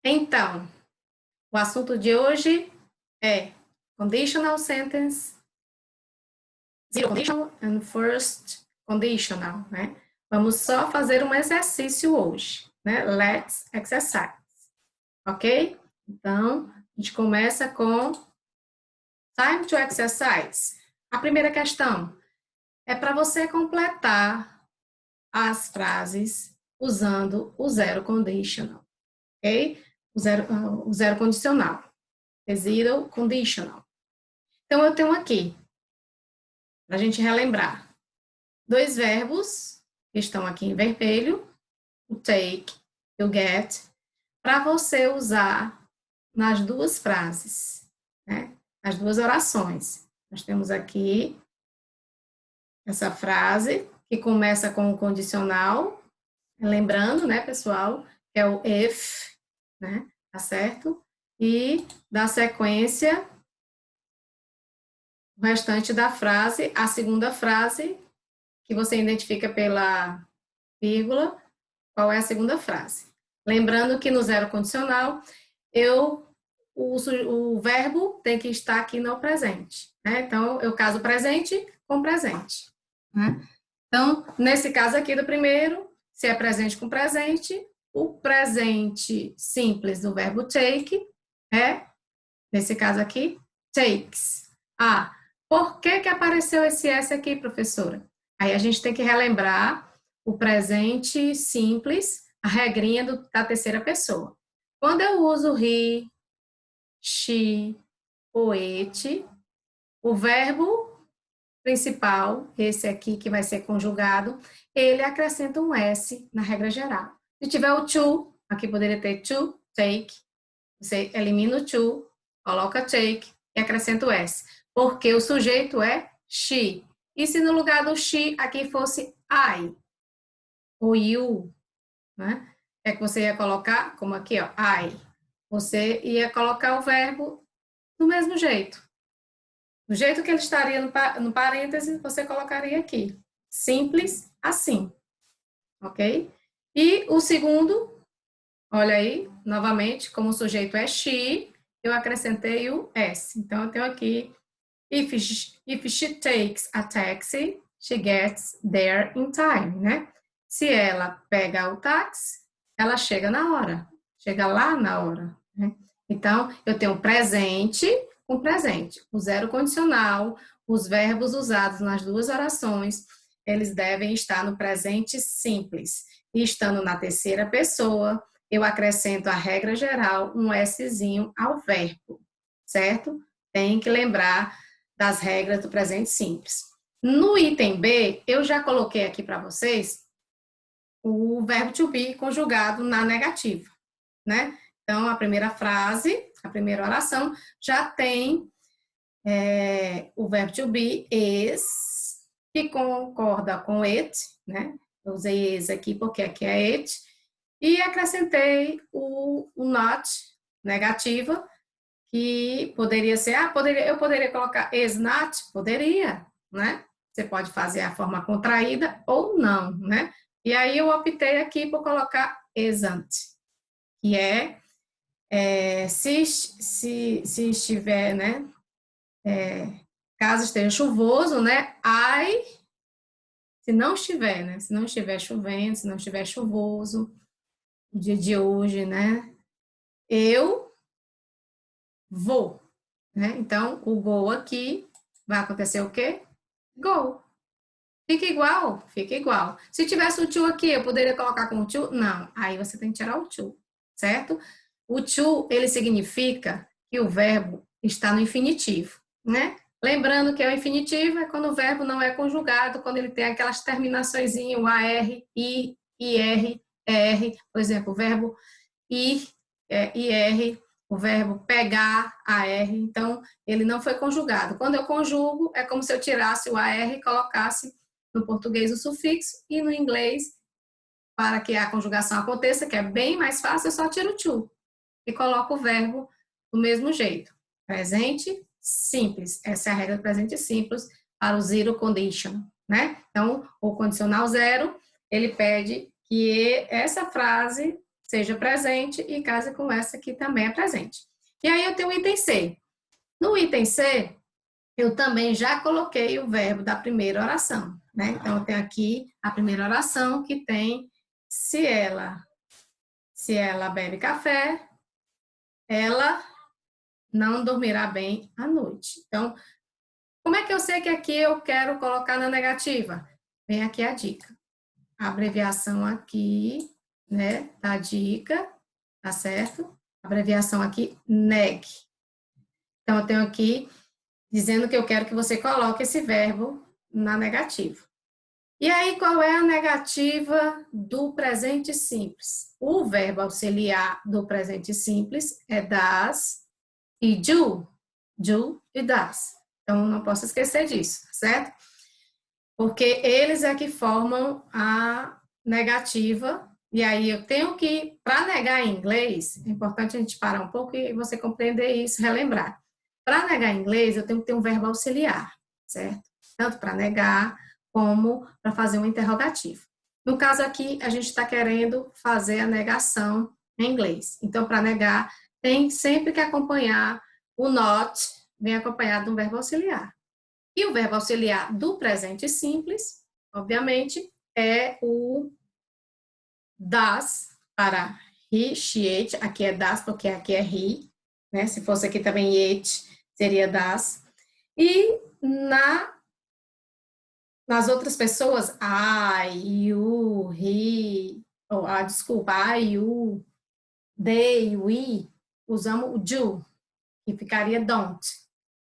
Então, o assunto de hoje é conditional sentence, zero conditional and first conditional, né? Vamos só fazer um exercício hoje, né? Let's exercise, ok? Então, a gente começa com time to exercise. A primeira questão é para você completar as frases usando o zero conditional, ok? O zero condicional. Zero conditional. Então, eu tenho aqui, para a gente relembrar, dois verbos que estão aqui em vermelho, o take e o get, para você usar nas duas frases, né? As duas orações. Nós temos aqui essa frase que começa com o condicional, lembrando, né, pessoal, que é o if, né? Tá certo? E da sequência o restante da frase, a segunda frase, que você identifica pela vírgula, qual é a segunda frase. Lembrando que no zero condicional, o verbo tem que estar aqui no presente, né? Então, eu caso presente com presente, né? Então, nesse caso aqui do primeiro, se é presente com presente, o presente simples do verbo take é, nesse caso aqui, takes. Por que apareceu esse S aqui, professora? Aí a gente tem que relembrar o presente simples, a regrinha da terceira pessoa. Quando eu uso he, she ou it, o verbo principal, esse aqui que vai ser conjugado, ele acrescenta um S na regra geral. Se tiver o to, aqui poderia ter to, take, você elimina o to, coloca take e acrescenta o S. Porque o sujeito é she. E se no lugar do she aqui fosse I ou you, né? É que você ia colocar, como aqui, ó, I. Você ia colocar o verbo do mesmo jeito. Do jeito que ele estaria no parêntese, você colocaria aqui. Simples assim, ok? E o segundo, olha aí, novamente, como o sujeito é she, eu acrescentei o S. Então, eu tenho aqui, if she takes a taxi, she gets there in time, né? Se ela pega o táxi, ela chega na hora, chega lá na hora, né? Então, eu tenho presente com presente, o zero condicional, os verbos usados nas duas orações, eles devem estar no presente simples. E estando na terceira pessoa, eu acrescento a regra geral, um Szinho ao verbo, certo? Tem que lembrar das regras do presente simples. No item B, eu já coloquei aqui para vocês o verbo to be conjugado na negativa, né? Então, a primeira frase, a primeira oração, já tem o verbo to be is, que concorda com it, né? Eu usei is aqui porque aqui é it, e acrescentei o not, negativa, que poderia ser, eu poderia colocar is not? Poderia, né? Você pode fazer a forma contraída ou não, né? E aí eu optei aqui por colocar isn't, que se estiver, né? Caso esteja chuvoso, né? Se não estiver, né? Se não estiver chovendo, se não estiver chuvoso, o dia de hoje, né? Eu vou, né? Então, o go aqui vai acontecer o quê? Go. Fica igual? Fica igual. Se tivesse o to aqui, eu poderia colocar com o to? Não. Aí você tem que tirar o to, certo? O to, ele significa que o verbo está no infinitivo, né? Lembrando que o infinitivo é quando o verbo não é conjugado, quando ele tem aquelas terminações, o AR, I, IR, ER, por exemplo, o verbo ir, IR, o verbo pegar, AR, então ele não foi conjugado. Quando eu conjugo, é como se eu tirasse o AR e colocasse no português o sufixo e no inglês, para que a conjugação aconteça, que é bem mais fácil, eu só tiro o to e coloco o verbo do mesmo jeito. Presente simples. Essa é a regra do presente simples para o zero condition, né? Então, o condicional zero, ele pede que essa frase seja presente e case com essa que também é presente. E aí eu tenho o item C. No item C, eu também já coloquei o verbo da primeira oração, né? Então, eu tenho aqui a primeira oração que tem se ela bebe café, ela não dormirá bem à noite. Então, como é que eu sei que aqui eu quero colocar na negativa? Vem aqui a dica. A abreviação aqui, né, da dica, tá certo? Abreviação aqui, neg. Então, eu tenho aqui dizendo que eu quero que você coloque esse verbo na negativa. E aí, qual é a negativa do presente simples? O verbo auxiliar do presente simples é das e do e das. Então, não posso esquecer disso, certo? Porque eles é que formam a negativa, e aí eu tenho que, para negar em inglês, é importante a gente parar um pouco e você compreender isso, relembrar. Para negar em inglês, eu tenho que ter um verbo auxiliar, certo? Tanto para negar, como para fazer um interrogativo. No caso aqui, a gente está querendo fazer a negação em inglês. Então, para negar, tem sempre que acompanhar o not, vem acompanhado de um verbo auxiliar. E o verbo auxiliar do presente simples, obviamente, é o das para he, she, it. Aqui é das porque aqui é he, né? Se fosse aqui também it, seria das. E nas outras pessoas, I, you, he, desculpa, I, you, they, we, usamos o do, que ficaria don't.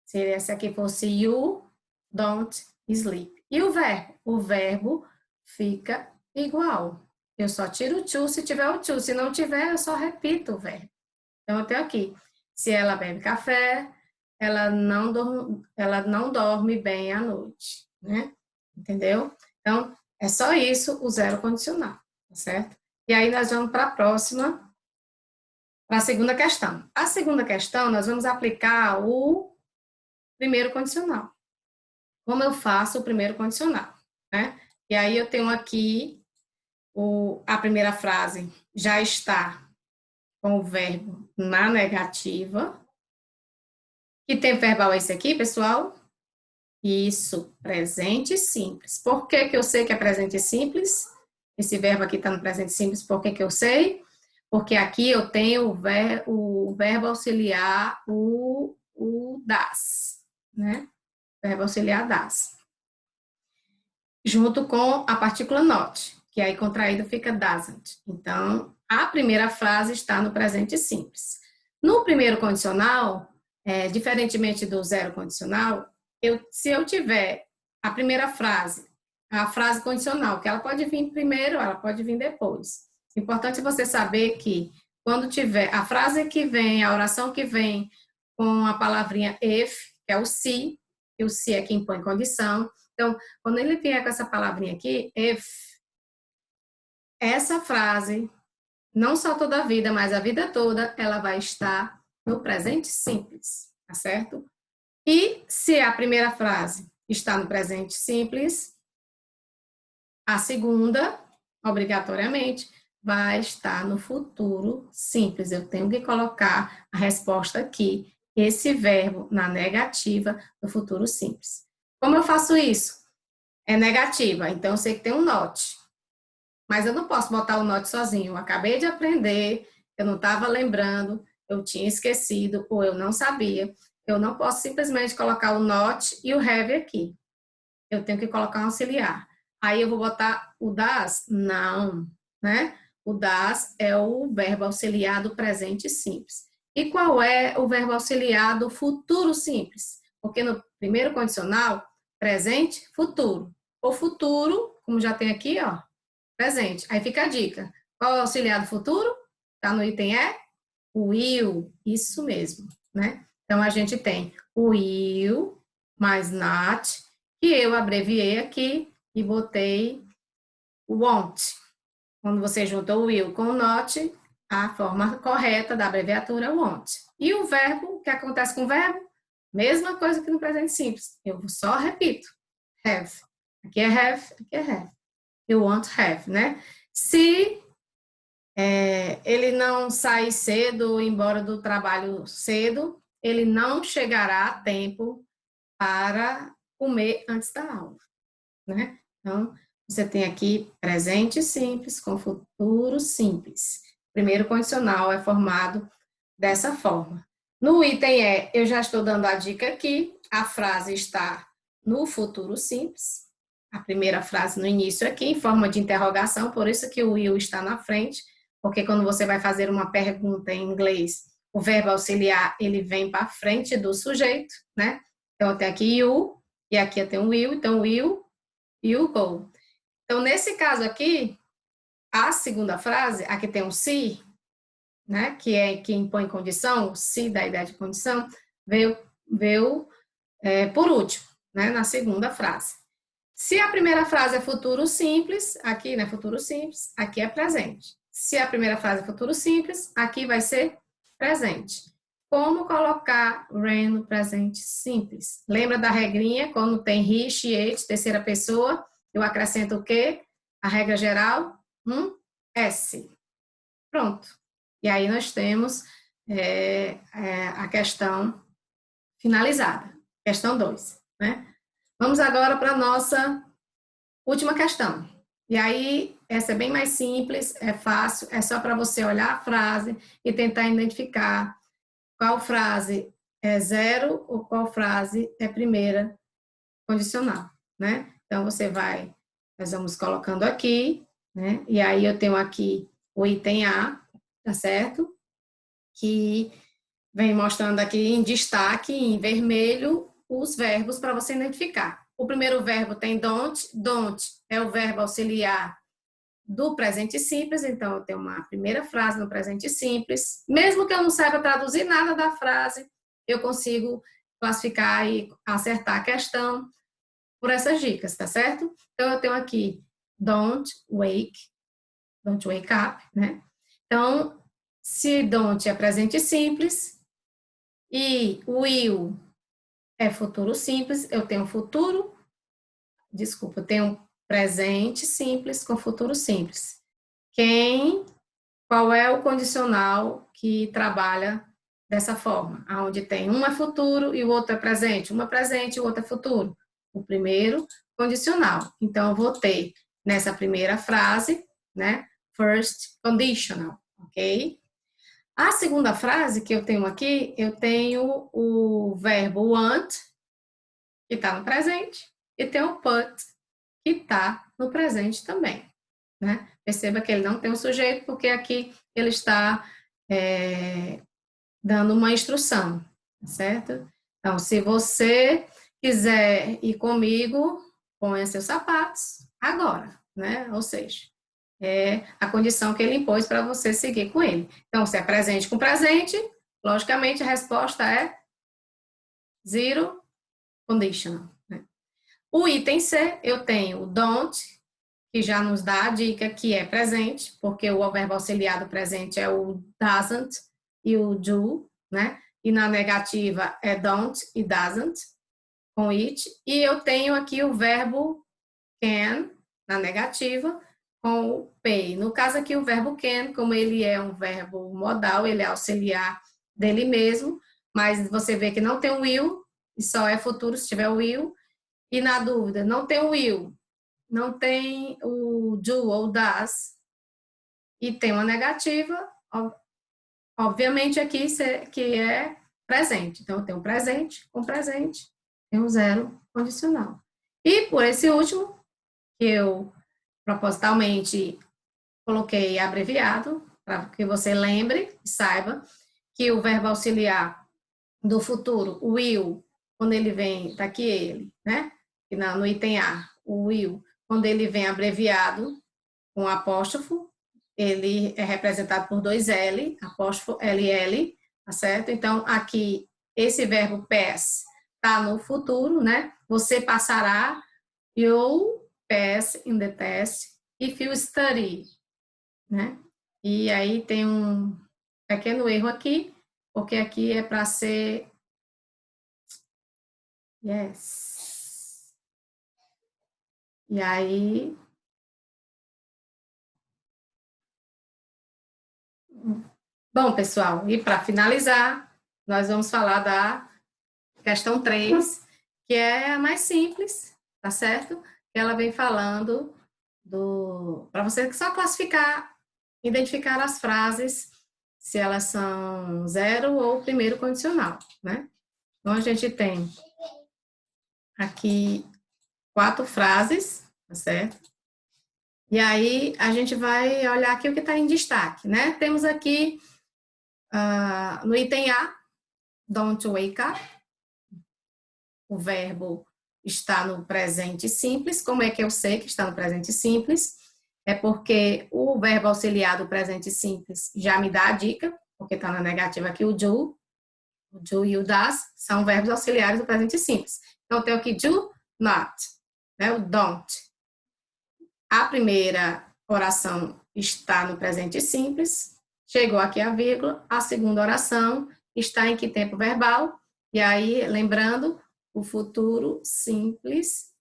Se esse aqui fosse you, don't sleep. E o verbo? O verbo fica igual. Eu só tiro o to se tiver o to. Se não tiver, eu só repito o verbo. Então, eu tenho aqui. Se ela bebe café, ela não dorme bem à noite, né? Entendeu? Então, é só isso o zero condicional, tá certo? E aí, nós vamos para a próxima, para a segunda questão. A segunda questão, nós vamos aplicar o primeiro condicional. Como eu faço o primeiro condicional, né? E aí, eu tenho aqui a primeira frase já está com o verbo na negativa. Que tempo verbal é esse aqui, pessoal? Isso, presente simples. Por que que eu sei que é presente simples? Esse verbo aqui está no presente simples, por que que eu sei? Porque aqui eu tenho o verbo auxiliar, o das, né? Verbo auxiliar das. Junto com a partícula not, que aí contraído fica doesn't. Então, a primeira frase está no presente simples. No primeiro condicional, diferentemente do zero condicional, se eu tiver a primeira frase, a frase condicional, que ela pode vir primeiro, ela pode vir depois. Importante você saber que quando tiver a frase que vem, a oração que vem com a palavrinha if, que é o se, e o se é quem impõe condição. Então, quando ele vier com essa palavrinha aqui, if, essa frase, não só toda a vida, mas a vida toda, ela vai estar no presente simples, tá certo? E se a primeira frase está no presente simples, a segunda, obrigatoriamente, vai estar no futuro simples. Eu tenho que colocar a resposta aqui, esse verbo na negativa do futuro simples. Como eu faço isso? É negativa, então eu sei que tem um not. Mas eu não posso botar o not sozinho. Eu acabei de aprender, eu não estava lembrando, eu tinha esquecido ou eu não sabia. Eu não posso simplesmente colocar o not e o have aqui. Eu tenho que colocar um auxiliar. Aí eu vou botar o das? Não, né? O das é o verbo auxiliar do presente simples. E qual é o verbo auxiliar do futuro simples? Porque no primeiro condicional, presente, futuro. O futuro, como já tem aqui, ó, presente. Aí fica a dica. Qual é o auxiliar do futuro? Tá no item E? O will. Isso mesmo, né? Então, a gente tem o will mais not, que eu abreviei aqui e botei o won't. Quando você junta o will com o not, a forma correta da abreviatura é o won't. E o verbo, o que acontece com o verbo? Mesma coisa que no presente simples. Eu só repito. Have. Aqui é have, aqui é have. You won't have, né? Se ele não sai cedo, embora do trabalho cedo, ele não chegará a tempo para comer antes da aula, né? Então, você tem aqui presente simples com futuro simples. Primeiro condicional é formado dessa forma. No item E, eu já estou dando a dica aqui, a frase está no futuro simples, a primeira frase no início aqui, em forma de interrogação, por isso que o will está na frente, porque quando você vai fazer uma pergunta em inglês, o verbo auxiliar, ele vem para frente do sujeito, né? Então, eu tenho aqui you, e aqui eu tenho will, então will, you go. Então, nesse caso aqui, a segunda frase, aqui tem um se, né, que é quem põe condição, o se da ideia de condição, veio por último, né, na segunda frase. Se a primeira frase é futuro simples, aqui, né, futuro simples, aqui é presente. Se a primeira frase é futuro simples, aqui vai ser presente. Como colocar rain no presente simples? Lembra da regrinha, quando tem he, she, it, terceira pessoa, eu acrescento o quê? A regra geral, S. Pronto. E aí nós temos a questão finalizada. Questão 2, né? Vamos agora para a nossa última questão. E aí, essa é bem mais simples, é fácil, é só para você olhar a frase e tentar identificar qual frase é zero ou qual frase é primeira condicional, né? Então, nós vamos colocando aqui, né? E aí eu tenho aqui o item A, tá certo? Que vem mostrando aqui em destaque, em vermelho, os verbos para você identificar. O primeiro verbo tem don't. Don't é o verbo auxiliar do presente simples, então eu tenho uma primeira frase no presente simples. Mesmo que eu não saiba traduzir nada da frase, eu consigo classificar e acertar a questão por essas dicas, tá certo? Então eu tenho aqui don't wake up, né? Então, se don't é presente simples e will é futuro simples, eu tenho eu tenho presente simples com futuro simples. Qual é o condicional que trabalha dessa forma? Onde tem um é futuro e o outro é presente, uma é presente e o outro é futuro. O primeiro condicional. Então, eu vou ter nessa primeira frase, né, first conditional, ok? A segunda frase que eu tenho aqui, eu tenho o verbo want, que está no presente, e tem o put, que está no presente também, né? Perceba que ele não tem um sujeito, porque aqui ele está dando uma instrução, certo? Então, se você quiser ir comigo, ponha seus sapatos agora, né? Ou seja, é a condição que ele impôs para você seguir com ele. Então, se é presente com presente, logicamente a resposta é zero conditional. Né? O item C, eu tenho o don't, que já nos dá a dica que é presente, porque o verbo auxiliar do presente é o doesn't e o do, né? E na negativa é don't e doesn't, com it. E eu tenho aqui o verbo can, na negativa, com o pay. No caso aqui, o verbo can, como ele é um verbo modal, ele é auxiliar dele mesmo, mas você vê que não tem o will, e só é futuro se tiver o will. E na dúvida, não tem o will, não tem o do ou das, e tem uma negativa, obviamente aqui que é presente. Então, eu tenho presente com presente, tem um zero condicional. E por esse último, que eu propositalmente coloquei abreviado, para que você lembre e saiba que o verbo auxiliar do futuro, o will, quando ele vem, tá aqui ele, né? No item A, o will, quando ele vem abreviado com apóstrofo, ele é representado por dois L, apóstrofo LL, tá certo? Então, aqui, esse verbo pass está no futuro, né? Você passará, you'll pass in the test if you study, né? E aí tem um pequeno erro aqui, porque aqui é para ser yes. E aí Bom, pessoal, e para finalizar, nós vamos falar da questão 3, que é a mais simples, tá certo? Que ela vem falando para você só classificar, identificar as frases, se elas são zero ou primeiro condicional, né? Então, a gente tem aqui 4 frases, tá certo? E aí, a gente vai olhar aqui o que está em destaque, né? Temos aqui, no item A, don't wake up, o verbo está no presente simples. Como é que eu sei que está no presente simples? É porque o verbo auxiliar do presente simples já me dá a dica, porque está na negativa aqui o do e o das são verbos auxiliares do presente simples. Então, eu tenho aqui do not, né, o don't. A primeira oração está no presente simples, chegou aqui a vírgula, a segunda oração está em que tempo verbal? E aí, lembrando, o futuro simples,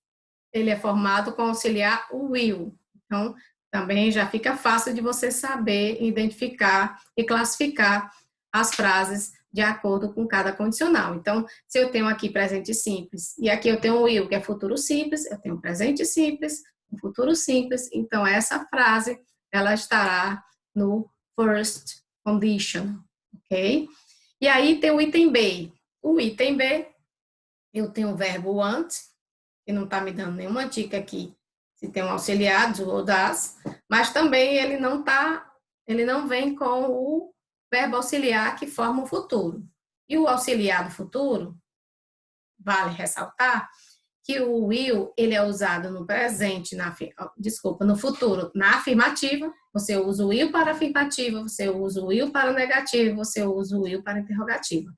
ele é formado com auxiliar o will. Então, também já fica fácil de você saber identificar e classificar as frases de acordo com cada condicional. Então, se eu tenho aqui presente simples e aqui eu tenho o will, que é futuro simples, eu tenho presente simples, um futuro simples, então essa frase ela estará no first condition, ok? E aí tem o item B. O item B, eu tenho o verbo want, que não está me dando nenhuma dica aqui se tem um auxiliar do ou das, mas também ele não vem com o verbo auxiliar que forma o futuro. E o auxiliar do futuro, vale ressaltar, que o will, ele é usado no presente, no futuro, na afirmativa, você usa o will para afirmativa, você usa o will para negativa, você usa o will para interrogativa.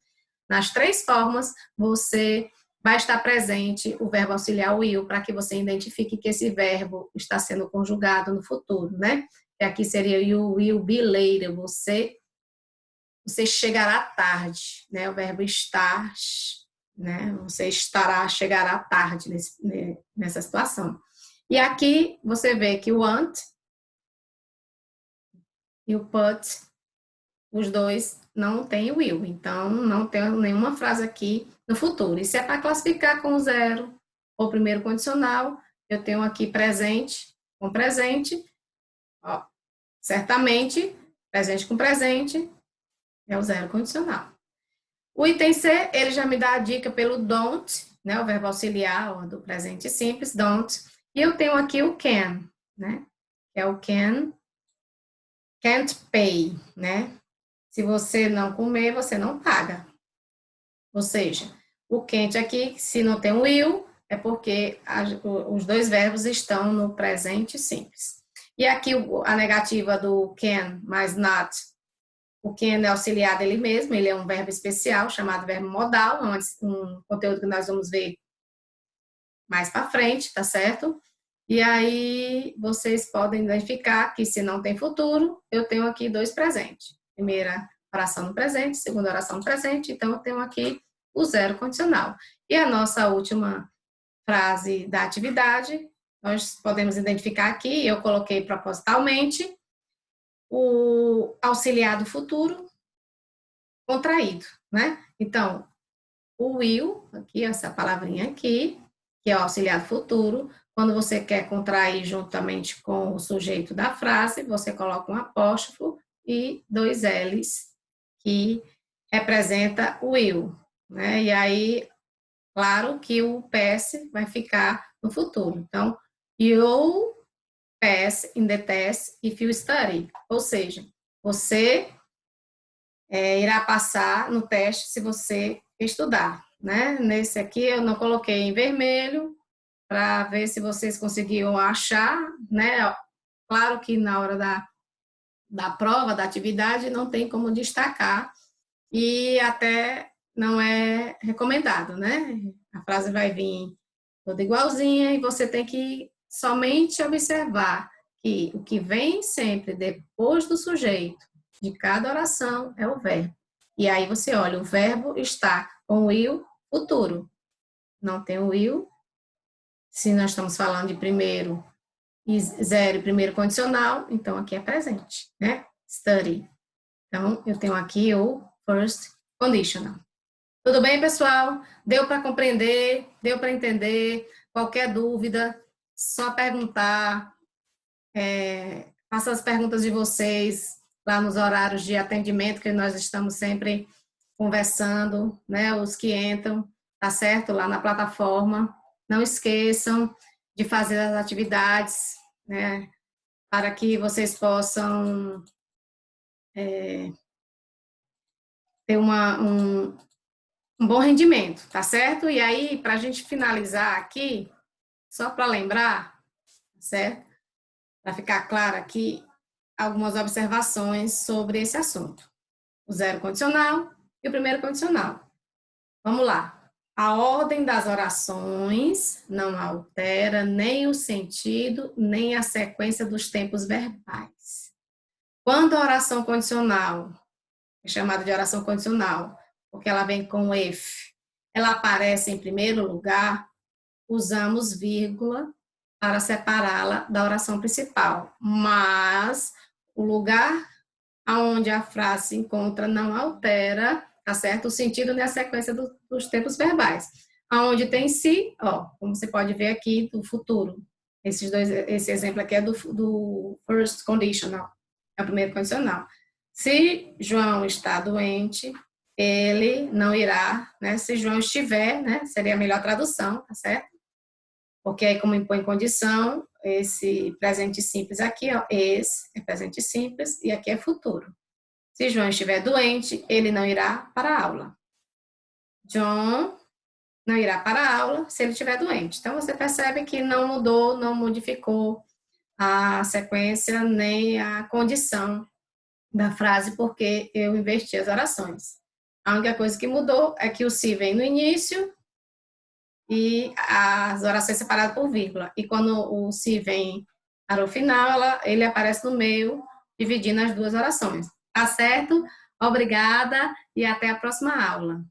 Nas 3 formas, você vai estar presente o verbo auxiliar will para que você identifique que esse verbo está sendo conjugado no futuro, né? E aqui seria you will be later, você chegará tarde, né? O verbo estar, né? Você chegará tarde nessa situação. E aqui você vê que o want e o put, os dois não têm o will, então não tem nenhuma frase aqui no futuro. E se é para classificar com zero ou primeiro condicional, eu tenho aqui presente com presente, ó, certamente, presente com presente é o zero condicional. O item C, ele já me dá a dica pelo don't, né, o verbo auxiliar do presente simples, don't. E eu tenho aqui o can, né, que é o can't pay, né? Se você não comer, você não paga. Ou seja, o can't aqui, se não tem o will, é porque os 2 verbos estão no presente simples. E aqui a negativa do can mais not, o can é auxiliar dele mesmo, ele é um verbo especial chamado verbo modal, um conteúdo que nós vamos ver mais para frente, tá certo? E aí vocês podem identificar que se não tem futuro, eu tenho aqui 2 presentes. Primeira oração no presente, segunda oração no presente, então eu tenho aqui o zero condicional. E a nossa última frase da atividade, nós podemos identificar aqui, eu coloquei propositalmente, o auxiliar do futuro contraído, né? Então, o will, aqui, essa palavrinha aqui, que é o auxiliar do futuro, quando você quer contrair juntamente com o sujeito da frase, você coloca um apóstrofo e 2 L's, que representa o will, né? E aí, claro que o PS vai ficar no futuro. Então, you'll pass in the test if you study. Ou seja, você irá passar no teste se você estudar, né? Nesse aqui eu não coloquei em vermelho para ver se vocês conseguiam achar, né? Claro que na hora da prova, da atividade, não tem como destacar e até não é recomendado, né? A frase vai vir toda igualzinha e você tem que somente observar que o que vem sempre depois do sujeito de cada oração é o verbo. E aí você olha, o verbo está com o will futuro. Não tem o will. Se nós estamos falando de primeiro e zero, primeiro condicional, então aqui é presente, né? Study. Então, eu tenho aqui o first conditional. Tudo bem, pessoal? Deu para compreender? Deu para entender? Qualquer dúvida, só perguntar. Faça as perguntas de vocês lá nos horários de atendimento, que nós estamos sempre conversando, né? Os que entram, tá certo? Lá na plataforma. Não esqueçam de fazer as atividades, né? Para que vocês possam ter um bom rendimento, tá certo? E aí, para a gente finalizar aqui, só para lembrar, certo? Para ficar claro aqui, algumas observações sobre esse assunto. O zero condicional e o primeiro condicional. Vamos lá. A ordem das orações não altera nem o sentido, nem a sequência dos tempos verbais. Quando a oração condicional, é chamada de oração condicional, porque ela vem com if, ela aparece em primeiro lugar, usamos vírgula para separá-la da oração principal, mas o lugar onde a frase se encontra não altera, tá certo? O sentido nem a sequência dos tempos verbais. Aonde tem se, ó, como você pode ver aqui, do futuro. Esse exemplo aqui é do first conditional, é o primeiro condicional. Se João está doente, ele não irá, né? Se João estiver, né? Seria a melhor tradução, tá certo? Porque aí, como impõe condição, esse presente simples aqui, ó, esse é presente simples e aqui é futuro. Se João estiver doente, ele não irá para a aula. John não irá para a aula se ele estiver doente. Então, você percebe que não mudou, não modificou a sequência nem a condição da frase, porque eu inverti as orações. A única coisa que mudou é que o se vem no início e as orações separadas por vírgula. E quando o se vem para o final, ele aparece no meio, dividindo as duas orações. Tá certo? Obrigada e até a próxima aula.